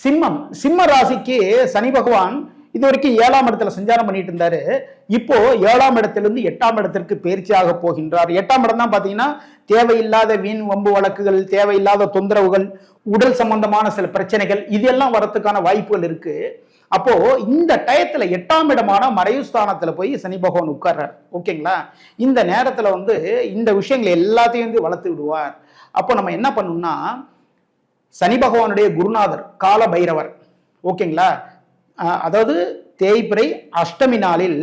சிம்ம ராசிக்கு சனி பகவான் இது வரைக்கும் 7ஆம் இடத்துல சஞ்சாரம் பண்ணிட்டு இருந்தாரு. இப்போ 7ஆம் இடத்திலிருந்து 8ஆம் இடத்திற்கு பயிற்சியாக போகின்றார். 8ஆம் இடம் தான் பாத்தீங்கன்னா தேவையில்லாத வீண் வம்பு வழக்குகள், தேவையில்லாத தொந்தரவுகள், உடல் சம்பந்தமான சில பிரச்சனைகள் இதெல்லாம் வரத்துக்கான வாய்ப்புகள் இருக்கு. அப்போ இந்த டயத்துல 8ஆம் இடமான மறைவு ஸ்தானத்துல போய் சனி பகவான் உட்கார்றார். ஓகேங்களா? இந்த நேரத்துல இந்த விஷயங்களை எல்லாத்தையும் வளர்த்து விடுவார். அப்போ நம்ம என்ன பண்ணணும்னா, சனி பகவானுடைய குருநாதர் கால பைரவர், ஓகேங்களா, அதாவது தேய்பிறை அஷ்டமி நாளில்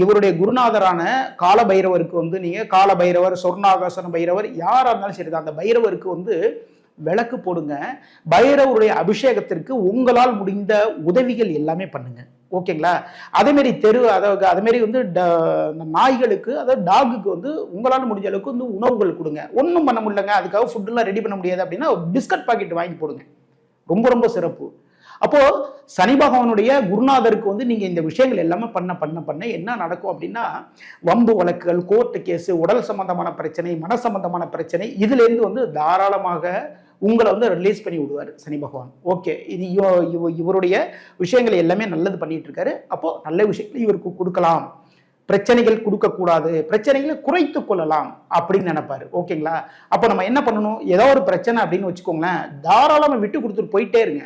இவருடைய குருநாதரான கால பைரவருக்கு நீங்க கால பைரவர், சொர்ணாகாசன பைரவர் யாரா இருந்தாலும் சரி, அந்த பைரவருக்கு விளக்கு போடுங்க. பைரவருடைய அபிஷேகத்திற்கு உங்களால் முடிந்த உதவிகள் எல்லாமே பண்ணுங்க. ஓகேங்களா? அதே மாதிரி அதே மாதிரி நாய்களுக்கு, அதாவது டாகுக்கு உங்களால் முடிஞ்ச அளவுக்கு உணவுகள் கொடுங்க. ஒன்றும் பண்ண முடியலங்க, அதுக்காக ஃபுட்டெல்லாம் ரெடி பண்ண முடியாது அப்படின்னா பிஸ்கட் பாக்கெட் வாங்கி போடுங்க. ரொம்ப ரொம்ப சிறப்பு. அப்போ சனி பகவானுடைய குருநாதருக்கு நீங்க இந்த விஷயங்கள் எல்லாமே பண்ண என்ன நடக்கும் அப்படின்னா, வம்பு வழக்குகள், கோர்ட்டு கேஸ், உடல் சம்பந்தமான பிரச்சனை, மன சம்பந்தமான பிரச்சனை இதுல இருந்து தாராளமாக உங்களை ரிலீஸ் பண்ணி விடுவார் சனி பகவான். ஓகே, இது இவருடைய விஷயங்களை எல்லாமே நல்லது பண்ணிட்டு இருக்காரு. அப்போ நல்ல விஷயங்களை இவருக்கு கொடுக்கலாம், பிரச்சனைகள் கொடுக்கக்கூடாது, பிரச்சனைகளை குறைத்து கொள்ளலாம் அப்படின்னு நினைப்பாரு. ஓகேங்களா? அப்போ நம்ம என்ன பண்ணணும், ஏதோ ஒரு பிரச்சனை அப்படின்னு வச்சுக்கோங்களேன், தாராளமா விட்டு கொடுத்துட்டு போயிட்டே இருங்க.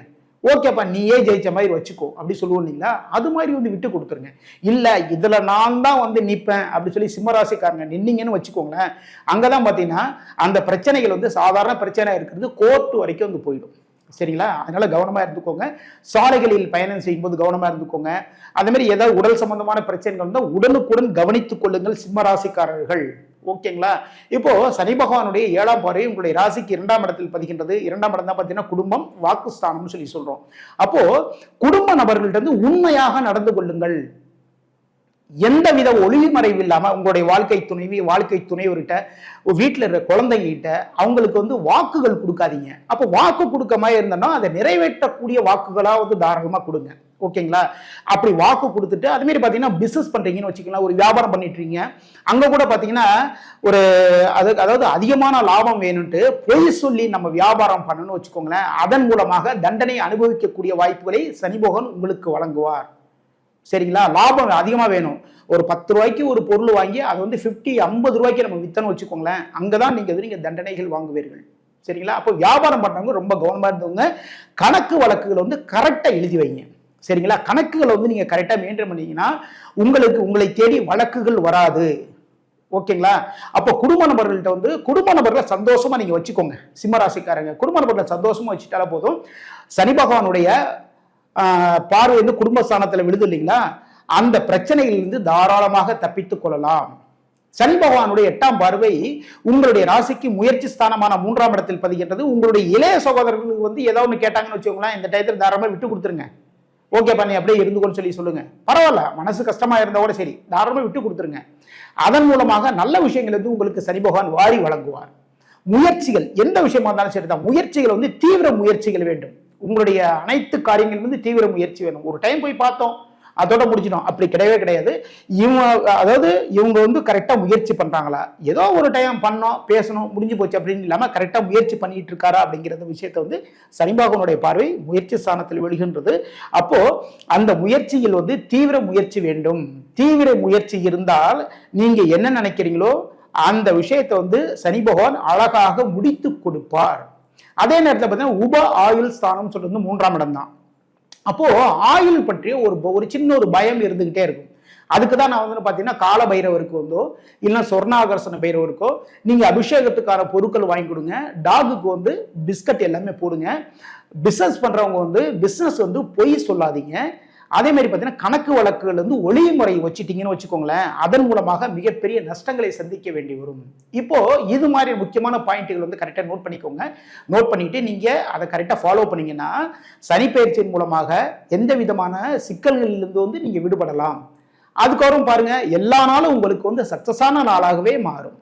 ஓகேப்பா நீயே ஜெயிச்ச மாதிரி வச்சுக்கோ அப்படி சொல்லுவோம் இல்லைங்களா, அது மாதிரி விட்டு கொடுத்துருங்க. இல்ல இதுல நான் தான் நிப்பேன் அப்படி சொல்லி சிம்மராசிக்காரங்க நின்னீங்கன்னு வச்சுக்கோங்களேன், அங்கதான் பாத்தீங்கன்னா அந்த பிரச்சனைகள் சாதாரண பிரச்சனை இருக்கிறது கோர்ட் வரைக்கும் போயிடும். சரிங்களா? அதனால கவனமா இருந்துக்கோங்க. சாலைகளில் பயணம் செய்யும்போது கவனமா இருந்துக்கோங்க. அதே மாதிரி ஏதாவது உடல் சம்பந்தமான பிரச்சனைகள் இருந்தால் உடனுக்குடன் கவனித்துக் கொள்ளுங்கள் சிம்மராசிக்காரர்கள். ஓகேங்களா? இப்போ சனி பகவானுடைய 7ஆம் பார்வை உங்களுடைய ராசிக்கு 2ஆம் இடத்தில் பதிகின்றது. 2ஆம் இடம் தான் பார்த்தீங்கன்னா குடும்பம், வாக்குஸ்தானம்னு சொல்லி சொல்றோம். அப்போ குடும்ப நபர்கள்ட்ட உண்மையாக நடந்து கொள்ளுங்கள். எந்தவித ஒளிவு மறைவு இல்லாம உங்களுடைய வாழ்க்கை துணைவர்கிட்ட, வீட்டில் இருக்கிற குழந்தைகிட்ட அவங்களுக்கு வாக்குகள் கொடுக்காதீங்க. அப்போ வாக்கு கொடுக்க மாதிரி இருந்தோம்னா அதை நிறைவேற்றக்கூடிய வாக்குகளா தாராளமா கொடுங்க. ஓகேங்களா? அப்படி வாக்கு கொடுத்துட்டு அதே மாதிரி பாத்தீங்கன்னா பிசினஸ் பண்றீங்கன்னு வச்சுக்கலாம், ஒரு வியாபாரம் பண்ணிட்டு இருக்கீங்க, அங்க கூட பாத்தீங்கன்னா அதாவது அதிகமான லாபம் வேணும்ட்டு பொய் சொல்லி நம்ம வியாபாரம் பண்ணணும்னு வச்சுக்கோங்களேன், அதன் மூலமாக தண்டனை அனுபவிக்கக்கூடிய வாய்ப்புகளை சனி பகவான் உங்களுக்கு வழங்குவார். சரிங்களா? லாபம் அதிகமா வேணும், ஒரு 10 ரூபாய்க்கு ஒரு பொருள் வாங்கி அதை 50 ரூபாய்க்கு நம்ம வித்தன்னு வச்சுக்கோங்களேன், அங்கதான் நீங்க தண்டனைகள் வாங்குவீர்கள். சரிங்களா? அப்போ வியாபாரம் பண்றவங்க ரொம்ப கவனமா இருந்தவங்க கணக்கு வழக்குகள் கரெக்டா எழுதி வைங்க. சரிங்களா? கணக்குகளை நீங்க கரெக்டா மெயின்டைன் பண்ணீங்கன்னா உங்களை தேடி வழக்குகள் வராது. ஓகேங்களா? அப்போ குடும்ப நபர்களை சந்தோஷமா நீங்க வச்சுக்கோங்க. சிம்மராசிக்காரங்க குடும்ப நபர்களை சந்தோஷமா வச்சுட்டால போதும். சனி பகவானுடைய பார்வை குடும்பஸ்தானத்துல விழுது இல்லைங்களா, அந்த பிரச்சனைகளிலிருந்து தாராளமாக தப்பித்துக் கொள்ளலாம். சனி பகவானுடைய 8ஆம் பார்வை உங்களுடைய ராசிக்கு முயற்சி ஸ்தானமான 3ஆம் இடத்தில் பதிகின்றது. உங்களுடைய இளைய சகோதரர்களுக்கு ஏதாவது ஒன்று கேட்டாங்கன்னு வச்சுக்கோங்களேன், இந்த டயத்தில் தாராளமா விட்டு கொடுத்துருங்க. ஓகே பண்ணி அப்படியே இருந்துக்கொண்டு சொல்லுங்க, பரவாயில்ல, மனசு கஷ்டமா இருந்தா கூட சரி, தாராளமா விட்டு கொடுத்துருங்க. அதன் மூலமாக நல்ல விஷயங்கள் உங்களுக்கு சனி பகவான் வாரி வழங்குவார். முயற்சிகள் எந்த விஷயமா இருந்தாலும் சரிதான், முயற்சிகள் தீவிர முயற்சிகள் வேண்டும். உங்களுடைய அனைத்து காரியங்கள் தீவிர முயற்சி வேணும். ஒரு டைம் போய் பார்த்தோம் அதோட முடிச்சிடும் அப்படி கிடையவே கிடையாது. இவங்க கரெக்டா முயற்சி பண்றாங்களா, ஏதோ ஒரு டைம் பண்ணோம் பேசணும் முடிஞ்சு போச்சு அப்படின்னு இல்லாம கரெக்டா முயற்சி பண்ணிட்டு இருக்காரா அப்படிங்கிற விஷயத்த சனி பகவானுடைய பார்வை முயற்சி ஸ்தானத்தில் விழுகின்றது. அப்போ அந்த முயற்சியில் தீவிர முயற்சி வேண்டும். தீவிர முயற்சி இருந்தால் நீங்க என்ன நினைக்கிறீங்களோ அந்த விஷயத்தை சனி பகவான் அழகாக முடித்து கொடுப்பார். அதே நேரத்தில் பார்த்தீங்கன்னா உப ஆயுள் ஸ்தானம் சொல்றது 3ஆம் இடம் தான். அப்போ ஆயுள் பற்றிய ஒரு சின்ன ஒரு பயம் இருந்துகிட்டே இருக்கும். அதுக்குதான் நான் பாத்தீங்கன்னா கால பைரவருக்கு இல்ல சொர்ணாகர்ஷண பைரவருக்கோ நீங்க அபிஷேகத்துக்கான பொருட்கள் வாங்கி கொடுங்க. டாகுக்கு பிஸ்கட் எல்லாமே போடுங்க. பிசினஸ் பண்றவங்க பிசினஸ் பொய் சொல்லாதீங்க. அதே மாதிரி பார்த்தீங்கன்னா கணக்கு வழக்குகள் ஒளிவு முறை வச்சுட்டீங்கன்னு வச்சுக்கோங்களேன், அதன் மூலமாக மிகப்பெரிய நஷ்டங்களை சந்திக்க வேண்டி வரும். இப்போ இது மாதிரி முக்கியமான பாயிண்ட்டுகள் கரெக்டாக நோட் பண்ணிக்கோங்க. நோட் பண்ணிட்டு நீங்க அதை கரெக்டாக ஃபாலோ பண்ணீங்கன்னா சனி பயிற்சியின் மூலமாக எந்த விதமான சிக்கல்களிலிருந்து நீங்க விடுபடலாம். அதுக்கப்புறம் பாருங்க எல்லா நாளும் உங்களுக்கு சக்சஸான நாளாகவே மாறும்.